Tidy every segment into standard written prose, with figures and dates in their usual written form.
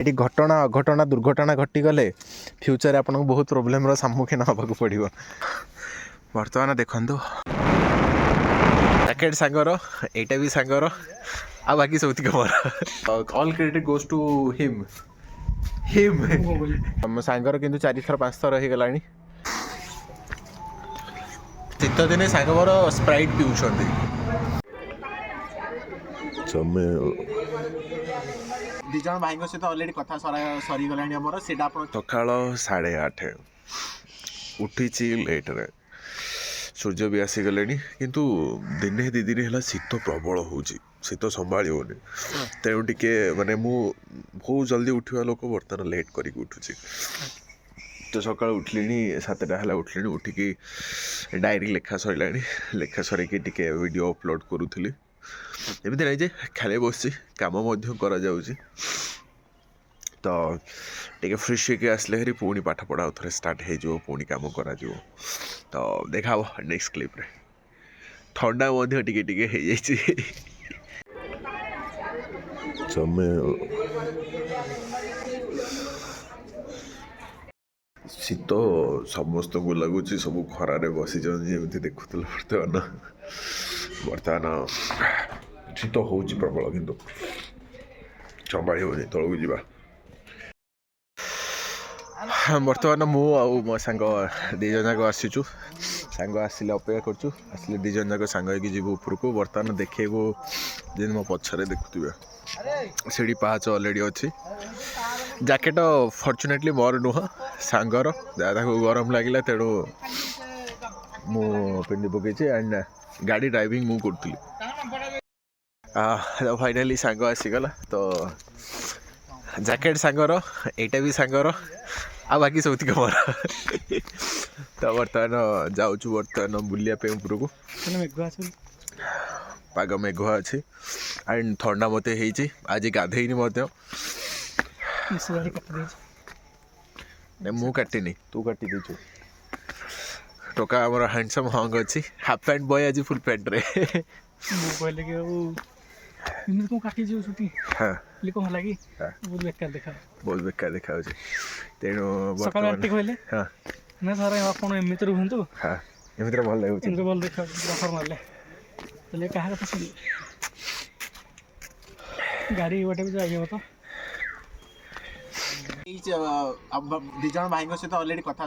ये घटना अघटना दुर्घटना घटीगले फ्यूचर आपको बहुत प्रोब्लेम सम्मुखीन होगा पड़ो। बर्तमान देखु जैकेट सांगर एटा भी सांगर आ बाकी सब मोर all credit goes to him him सांगर किंतु 4 थर 5 थर हो गला। शीत दिने सांग मोर स्प्राइट पिउछंती दी जन भाई सहित अलरेडी कथा सरी गला सकाल 8:30 उठी लेट्रे सूर्य भी आसीगले किंतु दिने दी दिन है शीत प्रबल हो शीत संभाली होनी तेणु टे मानने बहुत जल्दी उठा लोक बर्तमान लेट करके उठुची। तो सका उठिली 7टा है उठिली उठिकी डायरी लेखा सरला लेखा सरकी टे वीडियो अपलोड करूली एमती नहीं जे खाली बस कम तो टे फ्रेश होके आसले हरी पुणी पाठ पढ़ा थे स्टार्ट हो पुणी कम कर तो देखा नेक्स्ट क्लिप रे ठंडा टिके टिके हो जाए शीत समस्त को लगुच सब खरारे बसी जमी देखुल बर्तमान शीत हो प्रबल किंतु संभाली होनी तौक जा बर्तमान मु मो सांग दीज जाक आसीचु सांग आसिले अपेक्षा करचु आसिले दीज जाक सांग होगी जीव उपरको बर्तमान देखो दिन मो पछरे देखुवे सीढ़ी पाहाच अलरेडी अच्छी जैकेट फॉर्चुनेटली मोर नुह सांगर दादा को गरम लगे तेणु मु पिंधि पकई एंड गाड़ी ड्राइविंग मु करूँ फाइनाली सांग आसीगला तो जैकेट सांगर एटा भी सांगर आ बाकी सब मोर तो बर्तमान जाऊँ बर्तमान बुलाप उपरको पाग मेघुआ अच्छी एंड थंडा मत आज गाधेनी मु काटिनी तू काटी देचु टोका आमर हैंडसम हंग अच्छी हाफ पैंट बॉय आज फुल पैंट रे बहुत बेकार देखा तेणु भल लगे गाड़ी गोटे भी जाइए तो दी जन भाई सहित अलरेडी कथा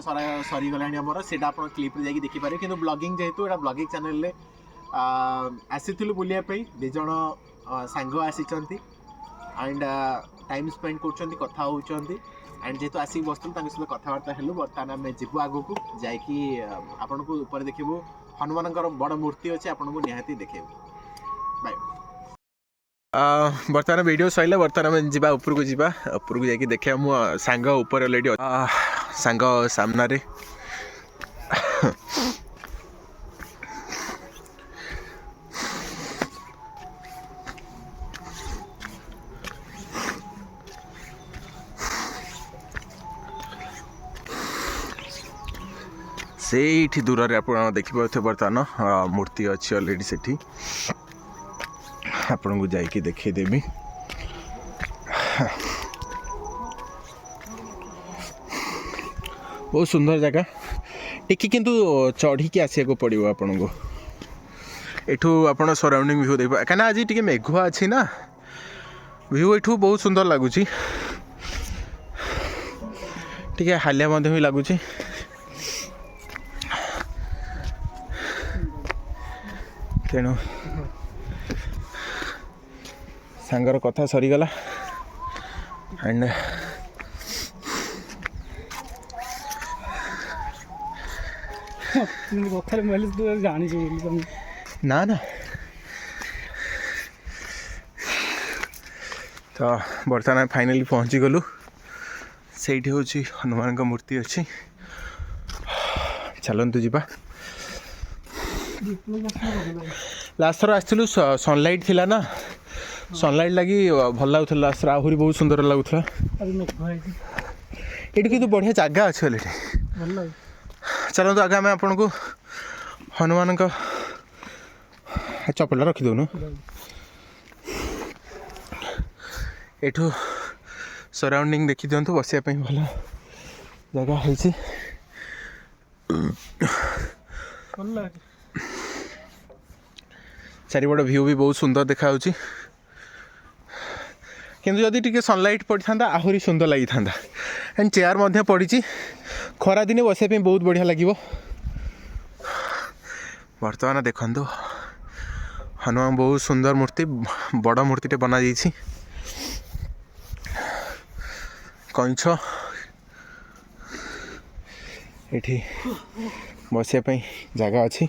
सरी गला आप क्लिप जाकि देखिपारे कि ब्लॉगिंग जेहेतु एटा ब्लॉगिंग चैनल आसीलु बुलायापी दी जन सांग आसी एंड टाइम स्पेंड कर कथा होती एंड जेहेतु आसिक बसलु सहित कथबार्ता हेलु बर्तमान आम जीवु आगक जाकि आपण को ऊपर देखू हनुमान बड़ मूर्ति अच्छे आपको निहाती देखेबू बाय। बर्तमान वीडियो सैला बर्तमान आम जा उपरको जाकि देखा मो सांग ऊपर अलरेडी सांग सामने से दूर रे आप देखिए बर्तमान मूर्ति अच्छी अलरेडी से आपन को जाइए देखदेमी बहुत सुंदर जगह टिकी किंतु चढ़ी के आसिया पड़ो आपन को एठू आप सराउंडिंग व्यू देख कहीं आज टी मेघुआ अच्छी ना व्यू एठू बहुत सुंदर लगुच टी हालिया भी लगुच तेणु सांगर कथा सरीगला एंड ना ना तो बर्तमान फाइनली पहुँची गलु से हूँ हनुमान का मूर्ति अच्छी चलतु जा लास्ट थर आसलु सनलाइट थिला ना सनलाइट लगी भल लगुला लास्ट आहरी बहुत सुंदर लगुला ये कितु बढ़िया जगह अच्छे चलते आगे आम आपन को हनुमान का चपला रखीदून एठू ସରାଉଣ୍ଡିଂ ଦେଖି ଦିଅନ୍ତୁ, ବସିବା ପାଇଁ ଭଲ ଜାଗା ହେଇଛି। ଭଲ ଲାଗେ। ଚାରିପଟ ଭ୍ୟୁ ବି ବହୁତ ସୁନ୍ଦର ଦେଖାଯାଉଛି, କିନ୍ତୁ ଯଦି ଟିକେ ସନଲାଇଟ୍ ପଡ଼ିଥାନ୍ତା ଆହୁରି ସୁନ୍ଦର ଲାଗିଥାନ୍ତା। ଆଣ୍ଡ ଚେୟାର ମଧ୍ୟ ପଡ଼ିଛି, ଖରାଦିନେ ବସିବା ପାଇଁ ବହୁତ ବଢ଼ିଆ ଲାଗିବ। ବର୍ତ୍ତମାନ ଦେଖନ୍ତୁ ହନୁମାନ ବହୁତ ସୁନ୍ଦର ମୂର୍ତ୍ତି, ବଡ଼ ମୂର୍ତ୍ତିଟେ ବନାଯାଇଛି। କଇଁଛ ଏଠି ବସିବା ପାଇଁ ଜାଗା ଅଛି,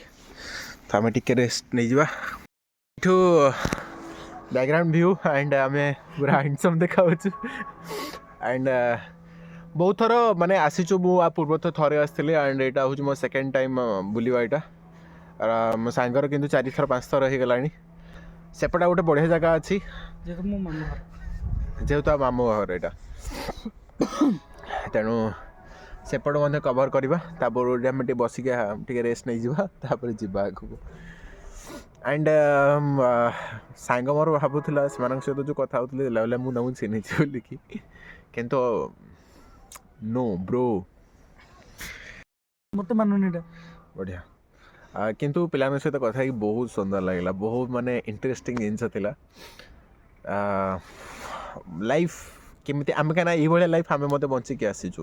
ତ ଆମେ ଟିକେ ରେଷ୍ଟ ନେଇଯିବା। ଏଠୁ ବ୍ୟାକଗ୍ରାଉଣ୍ଡ ଭ୍ୟୁ ଆଣ୍ଡ ଆମେ ପୁରା ହ୍ୟାଣ୍ଡସମ୍ ଦେଖାଯାଉଛୁ। ଆଣ୍ଡ ବହୁତ ଥର ମାନେ ଆସିଛୁ, ମୁଁ ପୂର୍ବ ଥରେ ଆସିଥିଲି ଆଣ୍ଡ ଏଇଟା ହେଉଛି ମୋ ସେକେଣ୍ଡ ଟାଇମ୍ ବୁଲିବା ଏଇଟା। ମୋ ସାଙ୍ଗର କିନ୍ତୁ 4 5 ଥର ହେଇଗଲାଣି। ସେପଟେ ଗୋଟେ ବଢ଼ିଆ ଜାଗା ଅଛି, ଯେହେତୁ ମୋ ମାମୁଁ ଘର, ଯେହେତୁ ଆଉ ମାମୁଁ ଘର ଏଇଟା, ତେଣୁ ସେପଟ ମଧ୍ୟ କଭର୍ କରିବା। ତାପରେ ଆମେ ଟିକେ ବସିକି ଟିକେ ରେଷ୍ଟ ନେଇଯିବା, ତାପରେ ଯିବା ଆଗକୁ। ଆଣ୍ଡ ସାଙ୍ଗ ମୋର ଭାବୁଥିଲା ସେମାନଙ୍କ ସହିତ ଯେଉଁ କଥା ହେଉଥିଲେ ଲାଗିଲା ମୁଁ ତାଙ୍କୁ ଚିହ୍ନିଛି ବୋଲିକି, କିନ୍ତୁ ନୋ ବ୍ରୋ, ମୋତେ ମାନୁନି ଏଇଟା। ବଢ଼ିଆ। କିନ୍ତୁ ପିଲାମାନଙ୍କ ସହିତ କଥା ହେଇକି ବହୁତ ସୁନ୍ଦର ଲାଗିଲା, ବହୁତ ମାନେ ଇଣ୍ଟରେଷ୍ଟିଂ ଜିନିଷ ଥିଲା। ଲାଇଫ୍ କେମିତି ଆମେ କାହିଁକିନା ଏଇଭଳିଆ ଲାଇଫ୍ ଆମେ ମଧ୍ୟ ବଞ୍ଚିକି ଆସିଛୁ,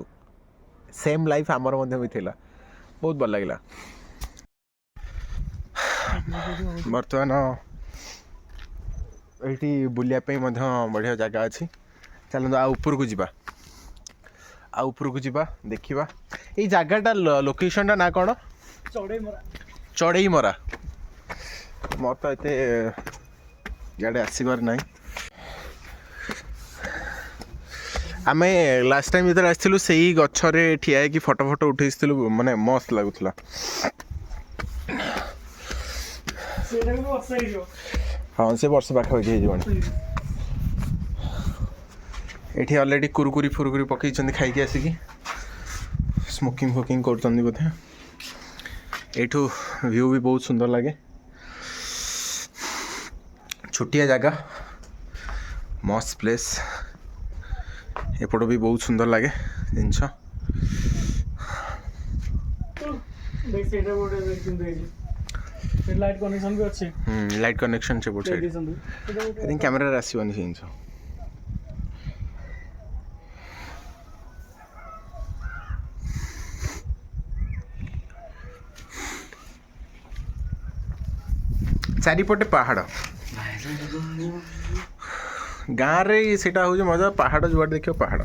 ସେମ୍ ଲାଇଫ୍ ଆମର ମଧ୍ୟ ବି ଥିଲା, ବହୁତ ଭଲ ଲାଗିଲା। ବର୍ତ୍ତମାନ ଏଇଠି ବୁଲିବା ପାଇଁ ମଧ୍ୟ ବଢ଼ିଆ ଜାଗା ଅଛି। ଚାଲନ୍ତୁ ଆଉ ଉପରକୁ ଯିବା, ଦେଖିବା। ଏଇ ଜାଗାଟା ଲୋକେସନ୍ଟା ନା କ'ଣ? ଚଢ଼େଇମରା। ମୋର ତ ଏତେ ଇଆଡ଼େ ଆସିବାର ନାହିଁ। ଆମେ ଲାଷ୍ଟ ଟାଇମ୍ ଯେତେବେଳେ ଆସିଥିଲୁ ସେଇ ଗଛରେ ଠିଆ ହେଇକି ଫଟୋ ଉଠେଇଥିଲୁ, ମାନେ ମସ୍ତ ଲାଗୁଥିଲା। ହଁ ସେ ବର୍ଷ ପାଖାପାଖି ହେଇଯିବଣି। ଏଠି ଅଲରେଡ଼ି କୁରୁକୁରି ପକେଇଛନ୍ତି ଖାଇକି ଆସିକି, ସ୍ମୋକିଂ କରୁଛନ୍ତି ବୋଧେ। ଏଇଠୁ ଭ୍ୟୁ ବି ବହୁତ ସୁନ୍ଦର ଲାଗେ, ଛୋଟିଆ ଜାଗା, ମସ୍ତ ପ୍ଲେସ୍। ଏପଟ ବି ବହୁତ ସୁନ୍ଦର ଲାଗେ ଜିନିଷ। ଲାଇଟ୍ କନେକ୍ସନ୍ ବି ଅଛି। ଲାଇଟ୍ କନେକ୍ସନ୍ ସେପଟ ସାଇଡ୍। ଆଇ ଥିଙ୍କ କ୍ୟାମେରାରେ ଆସିବନି ସେ ଜିନିଷ। ଚାରିପଟେ ପାହାଡ଼, ଗାଁରେ ସେଇଟା ହେଉଛି ମଜା, ପାହାଡ଼ ଯୁଆଡ଼େ ଦେଖିବ ପାହାଡ଼।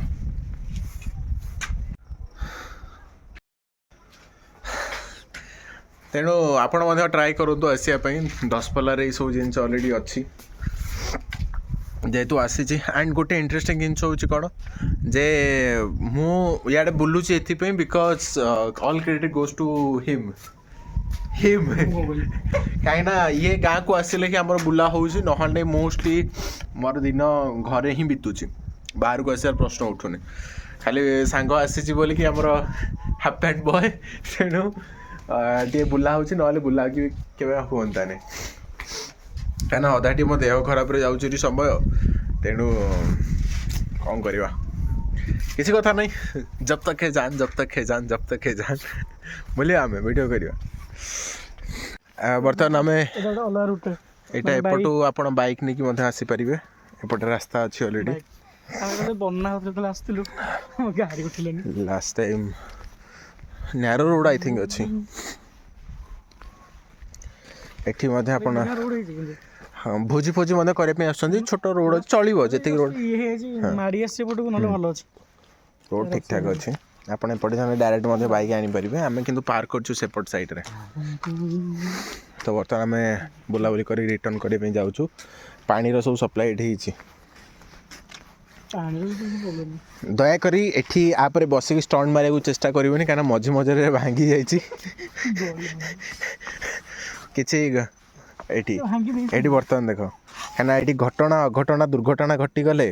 ତେଣୁ ଆପଣ ମଧ୍ୟ ଟ୍ରାଏ କରନ୍ତୁ ଆସିବା ପାଇଁ। ଦଶପଲ୍ଲାରେ ଏଇସବୁ ଜିନିଷ ଅଲରେଡ଼ି ଅଛି, ଯେହେତୁ ଆସିଛି। ଆଣ୍ଡ ଗୋଟେ ଇଣ୍ଟରେଷ୍ଟିଂ ଜିନିଷ ହେଉଛି କ'ଣ, ଯେ ମୁଁ ଇଆଡ଼େ ବୁଲୁଛି ଏଥିପାଇଁ because all credit goes to him. କାହିଁକିନା ଇଏ ଗାଁକୁ ଆସିଲେ ହିଁ ଆମର ବୁଲା ହେଉଛି, ନହେଲେ ମୋଷ୍ଟଲି ମୋର ଦିନ ଘରେ ହିଁ ବିତୁଛି, ବାହାରକୁ ଆସିବାର ପ୍ରଶ୍ନ ଉଠୁନି। ଖାଲି ସାଙ୍ଗ ଆସିଛି ବୋଲିକି ଆମର ହାଫ୍ ପ୍ୟାଣ୍ଟ ବୟ, ତେଣୁ ଟିକେ ବୁଲା ହେଉଛି, ନହେଲେ ବୁଲା କେବେ ହୁଅନ୍ତାନି। କାହିଁକିନା ଅଧାଟି ମୋ ଦେହ ଖରାପରେ ଯାଉଛି ଏଠି ସମୟ, ତେଣୁ କ'ଣ କରିବା, କିଛି କଥା ନାହିଁ। ଜବ୍ ତକ୍ ହେ ଜାନ୍ ବୁଲିବା, ଆମେ ଭିଡ଼ିଓ କରିବା। ବର୍ତ୍ତମାନ ଆମେ ଏଇଟା ଏପଟୁ ଆପଣ ବାଇକ୍ ନେଇକି ମଧ୍ୟ ଆସିପାରିବେ, ଏପଟେ ରାସ୍ତା ଅଛି already. Last time narrow road I think ଅଛି। ଏଠି ମଧ୍ୟ ଆପଣ ହଁ ଭୋଜି ମଧ୍ୟ କରିବା ପାଇଁ ଆସୁଛନ୍ତି। ଛୋଟ ରୋଡ଼ ଅଛି, ଚଳିବ ଯେତିକି ରୋଡ଼ ରୋଡ଼ ଠିକ୍ ଠାକ୍ ଅଛି। ଆପଣ ଏପଟେ ଜଣେ ଡାଇରେକ୍ଟ ମଧ୍ୟ ବାଇକ୍ ଆଣିପାରିବେ, ଆମେ କିନ୍ତୁ ପାର୍କ କରୁଛୁ ସେପଟ ସାଇଡ଼୍ରେ। ତ ବର୍ତ୍ତମାନ ଆମେ ବୁଲାବୁଲି କରି ରିଟର୍ଣ୍ଣ କରିବା ପାଇଁ ଯାଉଛୁ। ପାଣିର ସବୁ ସପ୍ଲାଇ ଏଠି ହେଇଛି। ଦୟାକରି ଏଠି ଆପରେ ବସିକି ଷ୍ଟଣ୍ଟ ମାରିବାକୁ ଚେଷ୍ଟା କରିବନି, କାହିଁକିନା ମଝିରେ ଭାଙ୍ଗି ଯାଇଛି କିଛି। ଏଠି ବର୍ତ୍ତମାନ ଦେଖ, କାହିଁକିନା ଏଠି ଅଘଟଣା ଦୁର୍ଘଟଣା ଘଟିଗଲେ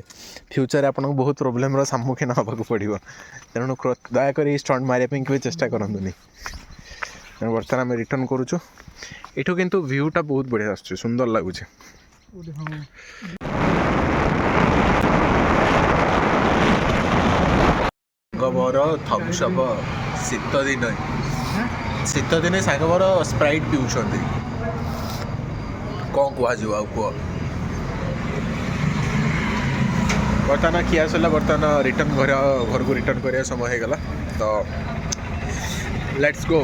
ଫ୍ୟୁଚରରେ ଆପଣଙ୍କୁ ବହୁତ ପ୍ରୋବ୍ଲେମର ସମ୍ମୁଖୀନ ହେବାକୁ ପଡ଼ିବ। ତେଣୁ ଦୟାକରି ଷ୍ଟଣ୍ଟ ମାରିବା ପାଇଁ କେବେ ଚେଷ୍ଟା କରନ୍ତୁନି। ତେଣୁ ବର୍ତ୍ତମାନ ଆମେ ରିଟର୍ଣ୍ଣ କରୁଛୁ। ଏଠୁ କିନ୍ତୁ ଭ୍ୟୁଟା ବହୁତ ବଢ଼ିଆ ଆସୁଛି, ସୁନ୍ଦର ଲାଗୁଛି। ମୋର ଥମ୍ସଅପ୍ ଶୀତ ଦିନ ଶୀତ ଦିନେ ସାଙ୍ଗ ମୋର ସ୍ପ୍ରାଇଟ୍ ପିଉଛନ୍ତି। କ'ଣ କୁହାଯିବ ଆଉ କୁହ। ବର୍ତ୍ତମାନ ଖିଆ ସରିଲା, ବର୍ତ୍ତମାନ ଘରକୁ ରିଟର୍ନ କରିବା ସମୟ ହେଇଗଲା ତ ଲେଟ୍ସ ଗୋ।